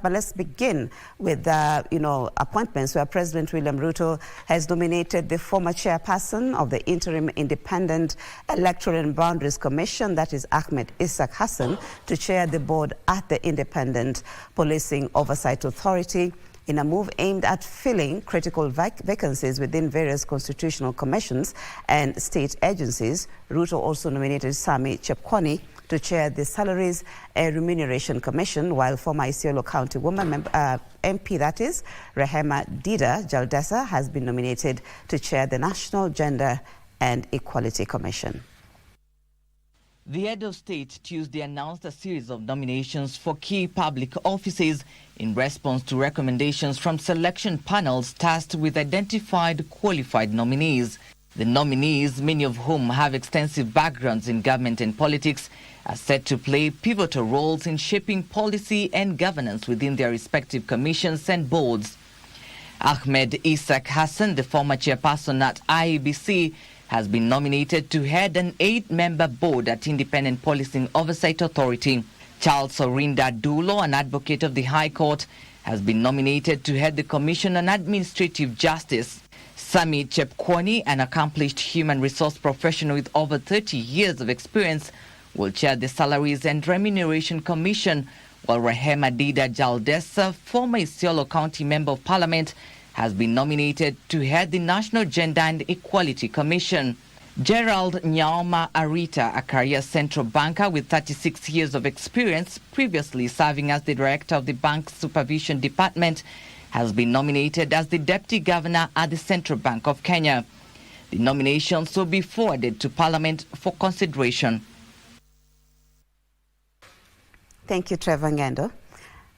But let's begin with appointments where President William Ruto has nominated the former chairperson of the Interim Independent Electoral and Boundaries Commission, that is Ahmed Isaac Hassan, to chair the board at the Independent Policing Oversight Authority. In a move aimed at filling critical vacancies within various constitutional commissions and state agencies, Ruto also nominated Sami Chepkwony to chair the Salaries and Remuneration Commission, while former Isiolo County woman MP, that is, Rehema Dida Jaldesa, has been nominated to chair the National Gender and Equality Commission. The head of state Tuesday announced a series of nominations for key public offices in response to recommendations from selection panels tasked with identified qualified nominees. The nominees, many of whom have extensive backgrounds in government and politics, are set to play pivotal roles in shaping policy and governance within their respective commissions and boards. Ahmed Isaac Hassan, the former chairperson at IEBC, has been nominated to head an 8-member board at Independent Policing Oversight Authority. Charles Orinda Dulo, an advocate of the High Court, has been nominated to head the Commission on Administrative Justice. Sami Chepkwony, an accomplished human resource professional with over 30 years of experience, will chair the Salaries and Remuneration Commission, while Rehema Dida Jaldesa, former Isiolo County Member of Parliament, has been nominated to head the National Gender and Equality Commission. Gerald Nyaoma Arita, a career central banker with 36 years of experience, previously serving as the director of the Bank's Supervision Department, has been nominated as the Deputy Governor at the Central Bank of Kenya. The nominations will be forwarded to Parliament for consideration. Thank you, Trevor Ngendo.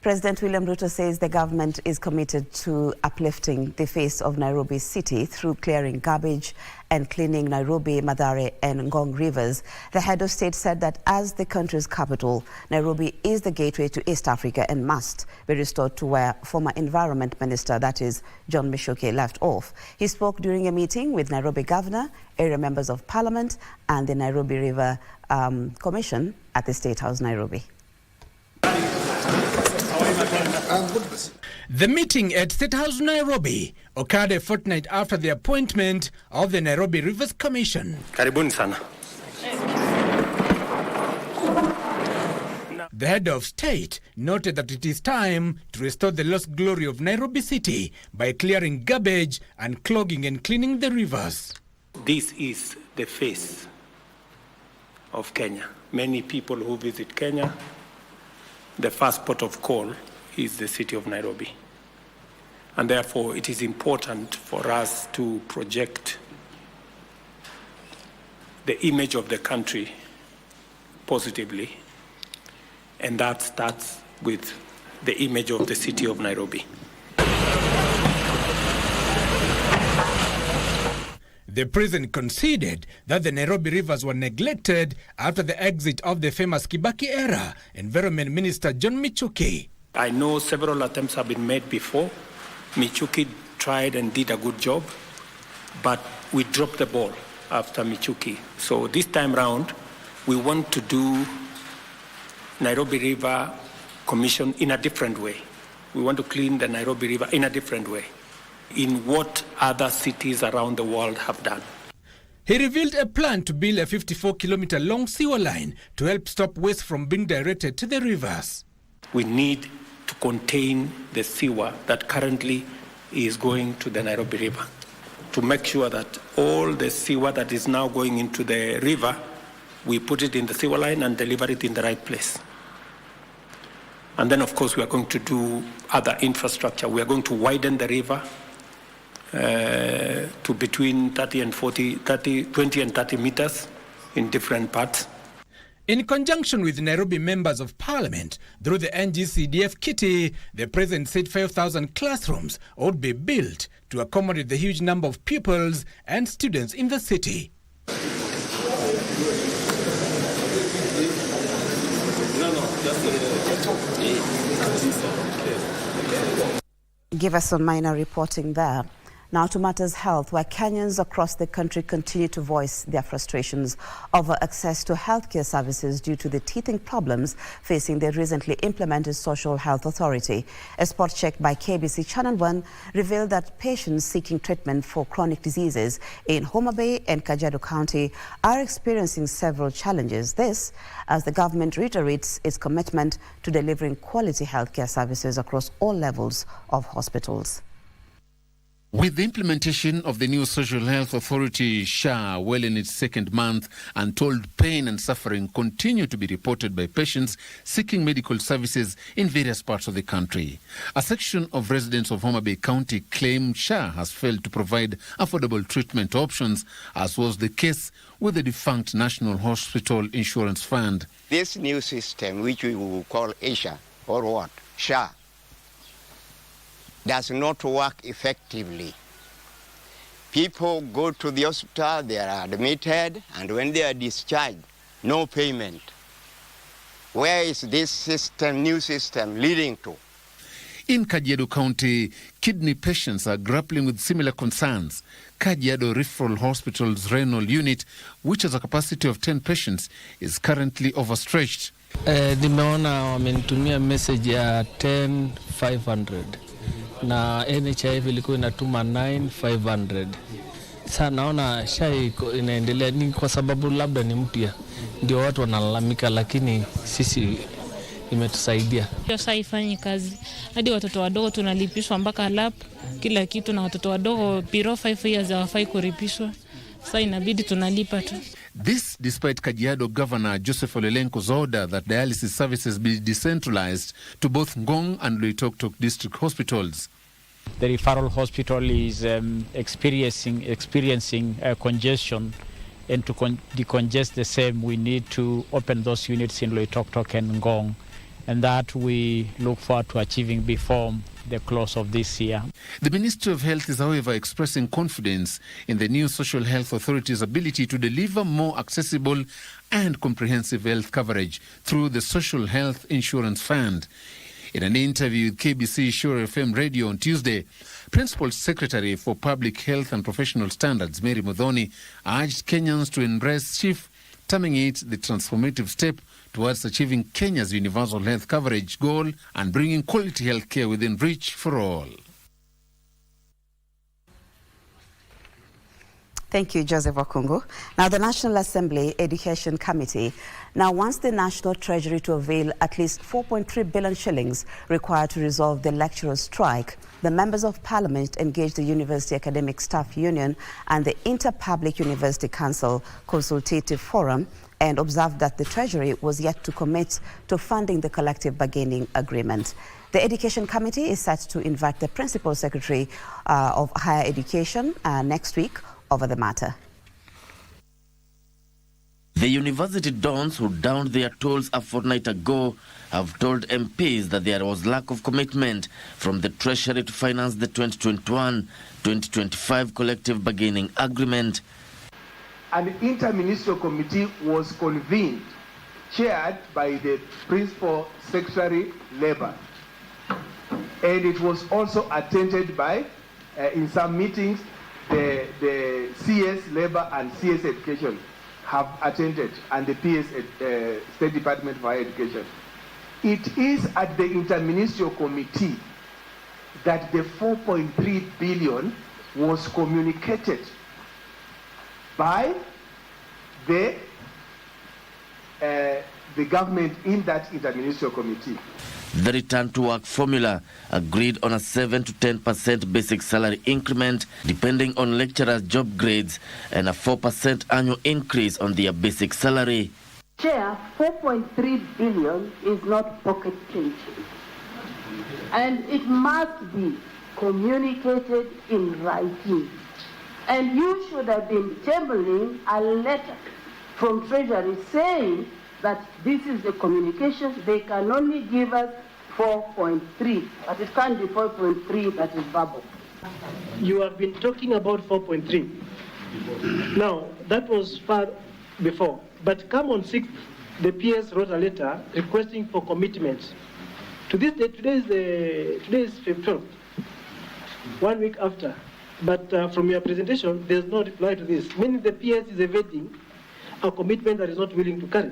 President William Ruto says the government is committed to uplifting the face of Nairobi city through clearing garbage and cleaning Nairobi, Mathare and Ngong rivers. The head of state said that as the country's capital, Nairobi is the gateway to East Africa and must be restored to where former Environment Minister, that is John Mishuki, left off. He spoke during a meeting with Nairobi Governor, area members of Parliament and the Nairobi River Commission at the State House, Nairobi. The meeting at State House Nairobi occurred a fortnight after the appointment of the Nairobi Rivers Commission. Karibuni sana. The head of state noted that it is time to restore the lost glory of Nairobi city by clearing garbage and clogging and cleaning the rivers. This is the face of Kenya. Many people who visit Kenya, the first port of call is the city of Nairobi. And therefore, it is important for us to project the image of the country positively. And that starts with the image of the city of Nairobi. The president conceded that the Nairobi rivers were neglected after the exit of the famous Kibaki era Environment Minister John Michuki. I know several attempts have been made before. Michuki tried and did a good job, but we dropped the ball after Michuki. So this time round, we want to do Nairobi River Commission in a different way. We want to clean the Nairobi River in a different way, in what other cities around the world have done. He revealed a plan to build a 54-kilometer-long sewer line to help stop waste from being directed to the rivers. We need to contain the sewer that currently is going to the Nairobi River, to make sure that all the sewer that is now going into the river, we put it in the sewer line and deliver it in the right place. And then, of course, we are going to do other infrastructure. We are going to widen the river to between 20 and 30 meters in different parts. In conjunction with Nairobi members of Parliament, through the NGCDF kitty, the president said 5,000 classrooms would be built to accommodate the huge number of pupils and students in the city. Give us some minor reporting there. Now to matters health, where Kenyans across the country continue to voice their frustrations over access to healthcare services due to the teething problems facing the recently implemented Social Health Authority. A spot check by KBC Channel 1 revealed that patients seeking treatment for chronic diseases in Homa Bay and Kajiado County are experiencing several challenges. This, as the government reiterates its commitment to delivering quality healthcare services across all levels of hospitals. With the implementation of the new Social Health Authority, SHA, well in its second month, untold pain and suffering continue to be reported by patients seeking medical services in various parts of the country. A section of residents of Homa Bay County claim SHA has failed to provide affordable treatment options, as was the case with the defunct National Hospital Insurance Fund. This new system, which we will call ASHA, or what? SHA, does not work effectively. People go to the hospital, they are admitted, and when they are discharged, no payment. Where is this system, new system, leading to? In Kajiado County, kidney patients are grappling with similar concerns. Kajiado Referral Hospital's renal unit, which has a capacity of 10 patients, is currently overstretched. Nimeona wamenitumia message ya 10,500 na NHIF ilikuwa inatuma 9,500. Sasa naona SHA inaendelea, ni kwa sababu labda ni mpya ndio watu wanalalamika, lakini sisi imetusaidia. SHA haifanyi kazi. Hadi watoto wadogo tunalipishwa mpaka lap kila kitu, na watoto wadogo below 5 years hawafai kulipishwa. Sasa inabidi tunalipa tu. This despite Kajiado Governor Joseph Olelenko's order that dialysis services be decentralized to both Ngong and Loitoktok district hospitals. The referral hospital is experiencing congestion, and to decongest the same, we need to open those units in Loitoktok and Ngong, and that we look forward to achieving before the close of this year. The Ministry of Health is, however, expressing confidence in the new Social Health Authority's ability to deliver more accessible and comprehensive health coverage through the Social Health Insurance Fund. In an interview with KBC Sure FM Radio on Tuesday, Principal Secretary for Public Health and Professional Standards, Mary Muthoni, urged Kenyans to embrace SHIF, terming it the transformative step towards achieving Kenya's universal health coverage goal and bringing quality health care within reach for all. Thank you, Joseph Okungu. Now, the National Assembly Education Committee now wants the National Treasury to avail at least 4.3 billion shillings required to resolve the lecturers' strike. The members of Parliament engaged the University Academic Staff Union and the Inter-Public University Council Consultative Forum and observed that the Treasury was yet to commit to funding the collective bargaining agreement. The Education Committee is set to invite the Principal Secretary of Higher Education next week over the matter. The university dons who downed their tolls a fortnight ago have told MPs that there was lack of commitment from the Treasury to finance the 2021-2025 collective bargaining agreement. An interministerial committee was convened, chaired by the Principal Secretary Labour. And it was also attended by, in some meetings, the CS Labour and CS Education have attended, and the PS State Department for Higher Education. It is at the interministerial committee that the 4.3 billion was communicated by the government in that interministerial committee. The return to work formula agreed on a 7 to 10% basic salary increment depending on lecturers' job grades and a 4% annual increase on their basic salary. Chair, 4.3 billion is not pocket change, and it must be communicated in writing. And you should have been tabling a letter from Treasury saying that this is the communication. They can only give us 4.3, but it can't be 4.3 that is verbal. You have been talking about 4.3. Now, that was far before. But come on 6th, the PS wrote a letter requesting for commitment. To this day, today is 15th. 1 week after, But from your presentation, there's no reply to this, meaning the PS is evading a commitment that is not willing to carry.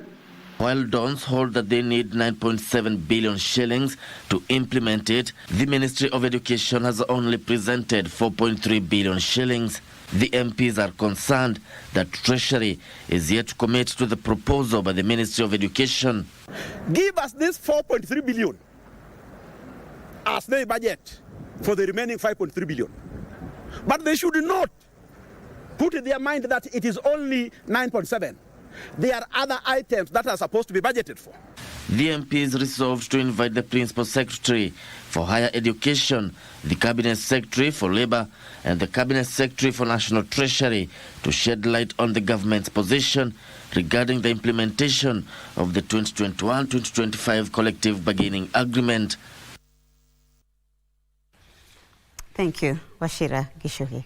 While Dons hold that they need 9.7 billion shillings to implement it, the Ministry of Education has only presented 4.3 billion shillings. The MPs are concerned that Treasury is yet to commit to the proposal by the Ministry of Education. Give us this 4.3 billion as their budget for the remaining 5.3 billion. But they should not put in their mind that it is only 9.7. There are other items that are supposed to be budgeted for. The MPs resolved to invite the Principal Secretary for Higher Education, the Cabinet Secretary for Labour, and the Cabinet Secretary for National Treasury to shed light on the government's position regarding the implementation of the 2021-2025 Collective Bargaining Agreement. Thank you, Washira Gishuhi.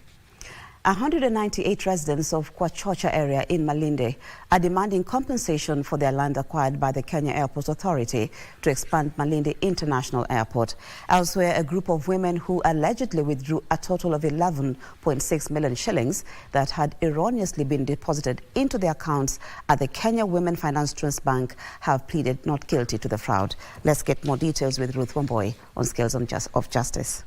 198 residents of Kwachocha area in Malindi are demanding compensation for their land acquired by the Kenya Airports Authority to expand Malindi International Airport. Elsewhere, a group of women who allegedly withdrew a total of 11.6 million shillings that had erroneously been deposited into their accounts at the Kenya Women Finance Trust Bank have pleaded not guilty to the fraud. Let's get more details with Ruth Wamboy on Scales of Justice.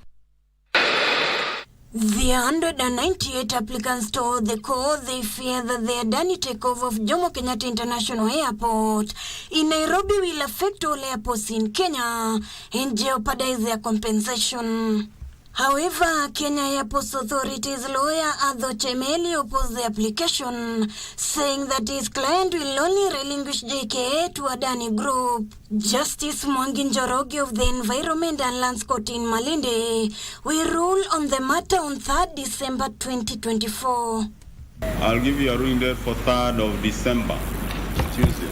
The 198 applicants told the court they fear that the Adani takeover of Jomo Kenyatta International Airport in Nairobi will affect all airports in Kenya and jeopardize their compensation. However, Kenya Airports Authority's lawyer Adho Chemeli opposed the application, saying that his client will only relinquish JKA to Adani Group. Justice Mwangi Njoroge of the Environment and Lands Court in Malindi will rule on the matter on 3rd December 2024. I'll give you a ruling date for 3rd of December, Tuesday.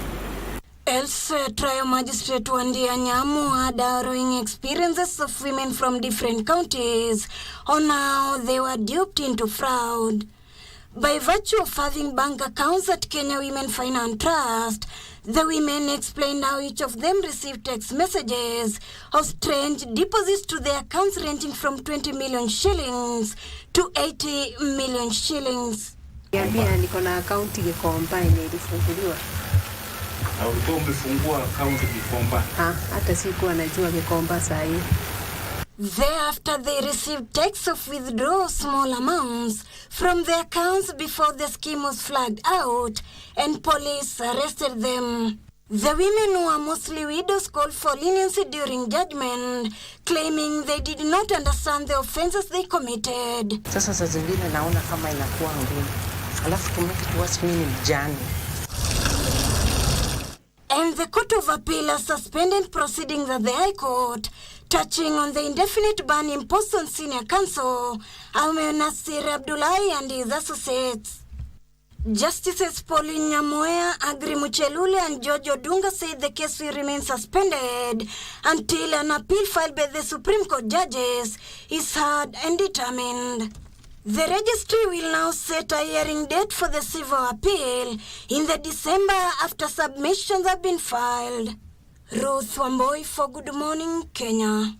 Elsewhere, trial magistrate Wandi Anyamu had harrowing experiences of women from different counties on how they were duped into fraud. By virtue of having bank accounts at Kenya Women Finance Trust, the women explained how each of them received text messages of strange deposits to their accounts ranging from 20 million shillings to 80 million shillings. Niko na account Gikomba ilifunguliwa. Ulikuwa umefungua account Gikomba? Hata sikuwa najua Gikomba saa hii. Thereafter, they received texts of withdraw small amounts from their accounts before the scheme was flagged out and police arrested them. The women, who are mostly widows, called for leniency during judgment, claiming they did not understand the offenses they committed. Sasa saa zingine naona kama inakuwa ngumu. Alafu kumeki tuwasi mimi mjane. And the Court of Appeal has suspended proceedings at the High Court, touching on the indefinite ban imposed on senior counsel Ahmed Nasir Abdullahi and his associates. Justices Pauline Nyamoya, Agri Muchelule and George Odunga said the case will remain suspended until an appeal filed by the Supreme Court judges is heard and determined. The registry will now set a hearing date for the civil appeal in the December after submissions have been filed. Ruth Wamboy for Good Morning, Kenya.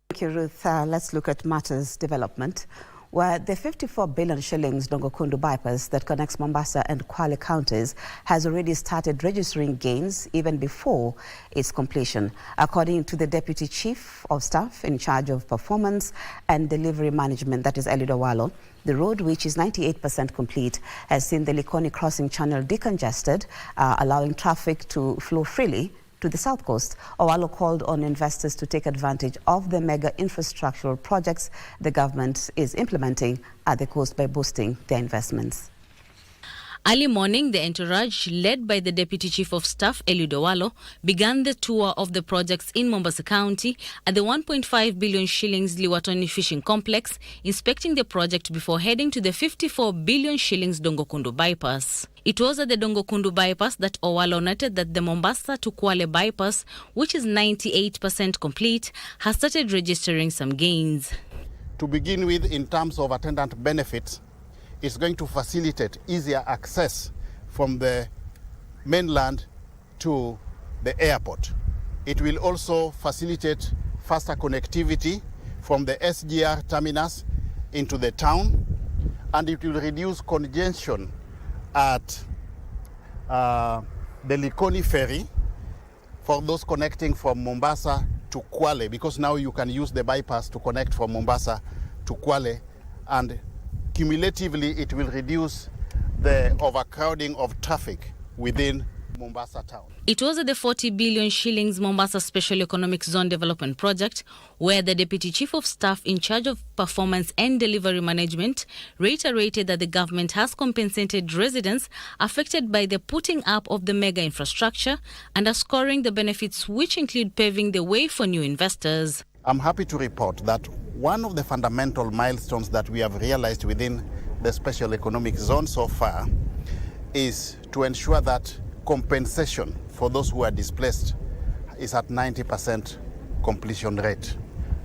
Thank you, Ruth. Let's look at matters development, where the 54 billion shillings Dongokundu bypass that connects Mombasa and Kwale counties has already started registering gains even before its completion. According to the Deputy Chief of Staff in charge of Performance and Delivery Management, that is Eliud Owalo, the road, which is 98% complete, has seen the Likoni crossing channel decongested, allowing traffic to flow freely to the south coast. Owalo called on investors to take advantage of the mega infrastructural projects the government is implementing at the coast by boosting their investments. Early morning, the entourage, led by the Deputy Chief of Staff, Eliud Owalo, began the tour of the projects in Mombasa County at the 1.5 billion shillings Liwatoni Fishing Complex, inspecting the project before heading to the 54 billion shillings Dongokundu bypass. It was at the Dongokundu bypass that Owalo noted that the Mombasa to Kwale bypass, which is 98% complete, has started registering some gains. To begin with, in terms of attendant benefits, it's going to facilitate easier access from the mainland to the airport. It will also facilitate faster connectivity from the SGR terminus into the town, and it will reduce congestion at the Likoni ferry for those connecting from Mombasa to Kwale, because now you can use the bypass to connect from Mombasa to Kwale, and cumulatively it will reduce the overcrowding of traffic within Mombasa town. It was at the 40 billion shillings Mombasa Special Economic Zone Development Project where the Deputy Chief of Staff in charge of Performance and Delivery Management reiterated that the government has compensated residents affected by the putting up of the mega infrastructure, underscoring the benefits which include paving the way for new investors. I'm happy to report that one of the fundamental milestones that we have realized within the Special Economic Zone so far is to ensure that compensation for those who are displaced is at 90% completion rate.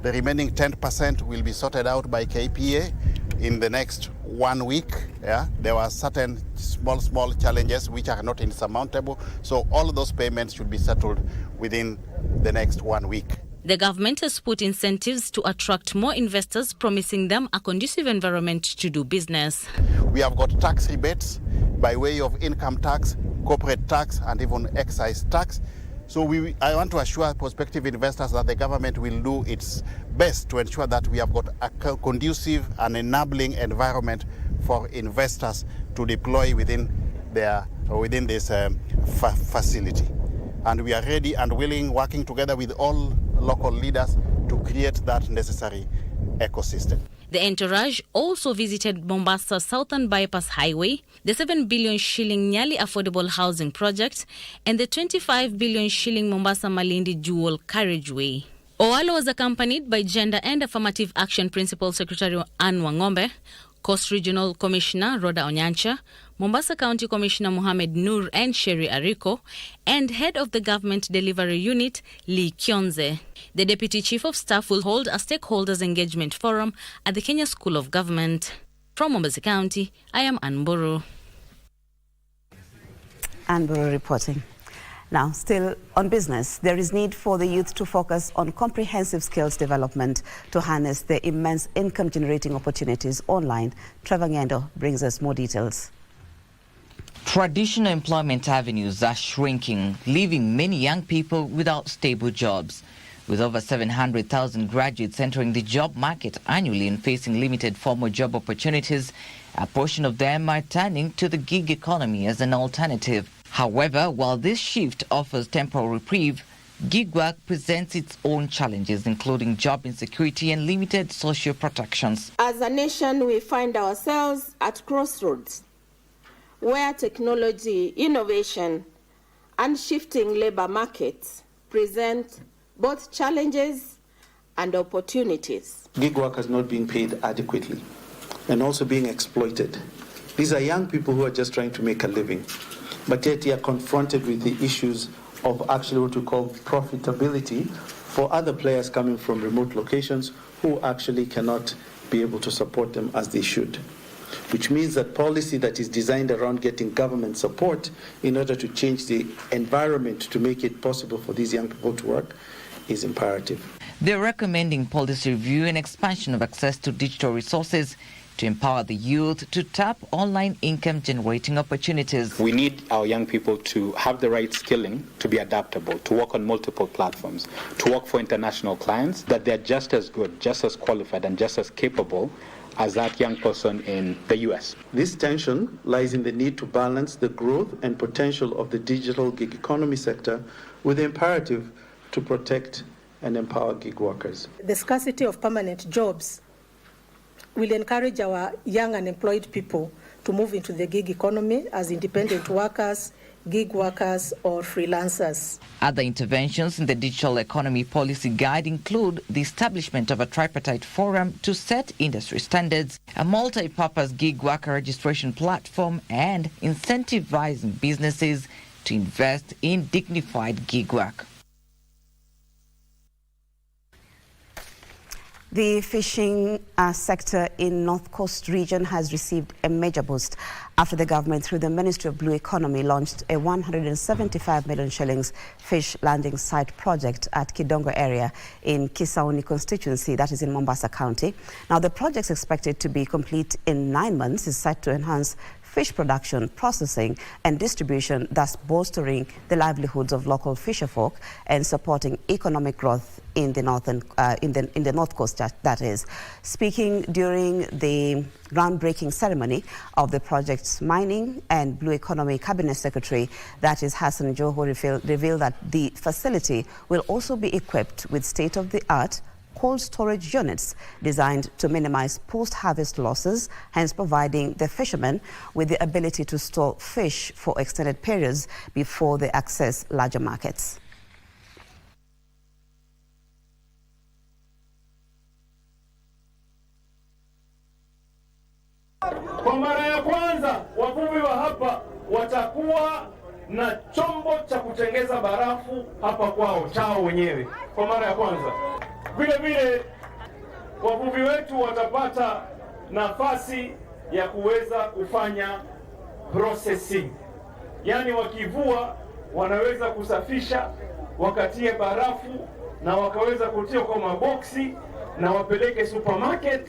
The remaining 10% will be sorted out by KPA in the next 1 week. Yeah? There were certain small challenges which are not insurmountable, so all of those payments should be settled within the next 1 week. The government has put incentives to attract more investors, promising them a conducive environment to do business. We have got tax rebates by way of income tax, corporate tax, and even excise tax. So I want to assure prospective investors that the government will do its best to ensure that we have got a conducive and enabling environment for investors to deploy within this facility. And we are ready and willing, working together with all local leaders to create that necessary ecosystem. The entourage also visited Mombasa Southern Bypass Highway, the 7 billion shilling Nyali Affordable Housing Project, and the 25 billion shilling Mombasa Malindi Dual Carriageway. Owalo was accompanied by Gender and Affirmative Action Principal Secretary Anne Wangombe, Coast Regional Commissioner Rhoda Onyancha, Mombasa County Commissioner Mohamed Noor and Sherry Ariko, and Head of the Government Delivery Unit Lee Kyonze. The Deputy Chief of Staff will hold a stakeholders engagement forum at the Kenya School of Government. From Mombasa County, I am Ann Mburu. Ann Mburu reporting. Now, still on business, there is need for the youth to focus on comprehensive skills development to harness the immense income-generating opportunities online. Trevor Ngendo brings us more details. Traditional employment avenues are shrinking, leaving many young people without stable jobs. With over 700,000 graduates entering the job market annually and facing limited formal job opportunities, a portion of them are turning to the gig economy as an alternative. However, while this shift offers temporary reprieve, gig work presents its own challenges, including job insecurity and limited social protections. As a nation, we find ourselves at crossroads, where technology, innovation, and shifting labor markets present both challenges and opportunities. Gig workers not being paid adequately and also being exploited. These are young people who are just trying to make a living, but yet they are confronted with the issues of actually what we call profitability for other players coming from remote locations who actually cannot be able to support them as they should. Which means that policy that is designed around getting government support in order to change the environment to make it possible for these young people to work is imperative. They're recommending policy review and expansion of access to digital resources to empower the youth to tap online income-generating opportunities. We need our young people to have the right skilling, to be adaptable, to work on multiple platforms, to work for international clients, that they're just as good, just as qualified, and just as capable as that young person in the US. This tension lies in the need to balance the growth and potential of the digital gig economy sector with the imperative to protect and empower gig workers. The scarcity of permanent jobs will encourage our young unemployed people to move into the gig economy as independent workers, gig workers, or freelancers. Other interventions in the digital economy policy guide include the establishment of a tripartite forum to set industry standards, a multi-purpose gig worker registration platform, and incentivizing businesses to invest in dignified gig work. The fishing sector in North Coast region has received a major boost after the government, through the Ministry of Blue Economy, launched a 175 million shillings fish landing site project at Kidongo area in Kisauni constituency, that is in Mombasa County. Now, the project is expected to be complete in 9 months, is set to enhance fish production, processing and distribution, thus bolstering the livelihoods of local fisherfolk and supporting economic growth in the northern, in the North Coast, that is. Speaking during the groundbreaking ceremony of the project's Mining and Blue Economy Cabinet Secretary, that is Hassan Joho, revealed that the facility will also be equipped with state-of-the-art cold storage units designed to minimize post-harvest losses, hence providing the fishermen with the ability to store fish for extended periods before they access larger markets. Kwa mara ya kwanza wavuvi wa hapa watakuwa na chombo cha kutengeza barafu hapa kwao chao wenyewe kwa mara ya kwanza. Vile vile wavuvi wetu watapata nafasi ya kuweza kufanya processing. Yaani wakivua wanaweza kusafisha, wakatie barafu na wakaweza kutia kwa maboksi na wapeleke supermarket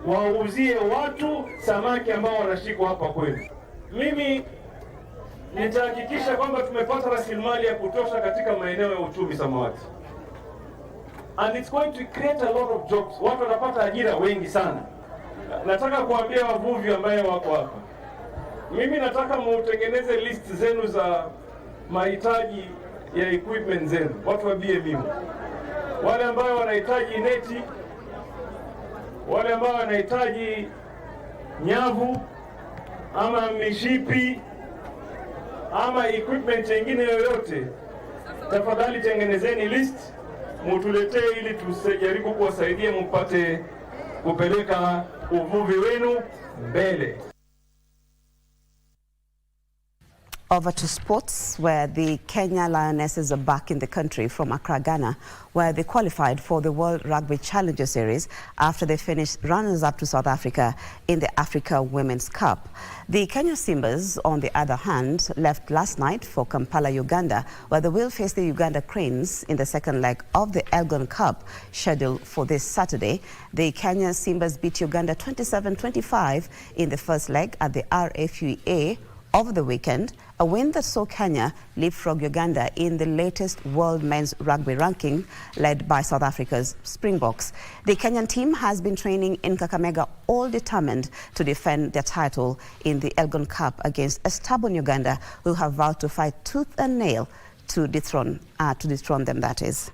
wauzie watu samaki ambao wanashikwa hapa kwetu. Mimi nitahakikisha kwamba tumepata rasilimali ya kutosha katika maeneo ya uchumi samawati. And it's going to create a lot of jobs. Watu watapata ajira wengi sana. Nataka kuambia wavuvi ambaye wako hapa, mimi nataka mutengeneze list zenu za mahitaji ya equipment zenu, watu wa BMU. Wale ambao wanahitaji neti, wale ambao wanahitaji nyavu ama mishipi ama equipment nyingine yoyote, tafadhali tengenezeni list, mutuletee ili tusijaribu kuwasaidia mpate kupeleka uvuvi wenu mbele. Over to sports, where the Kenya Lionesses are back in the country from Accra, Ghana, where they qualified for the World Rugby Challenger Series after they finished runners-up to South Africa in the Africa Women's Cup. The Kenya Simbas, on the other hand, left last night for Kampala, Uganda, where they will face the Uganda Cranes in the second leg of the Elgon Cup, scheduled for this Saturday. The Kenya Simbas beat Uganda 27-25 in the first leg at the RFUA over the weekend, a win that saw Kenya leapfrog Uganda in the latest World Men's Rugby ranking led by South Africa's Springboks. The Kenyan team has been training in Kakamega, all determined to defend their title in the Elgon Cup against a stubborn Uganda who have vowed to fight tooth and nail to dethrone them, that is.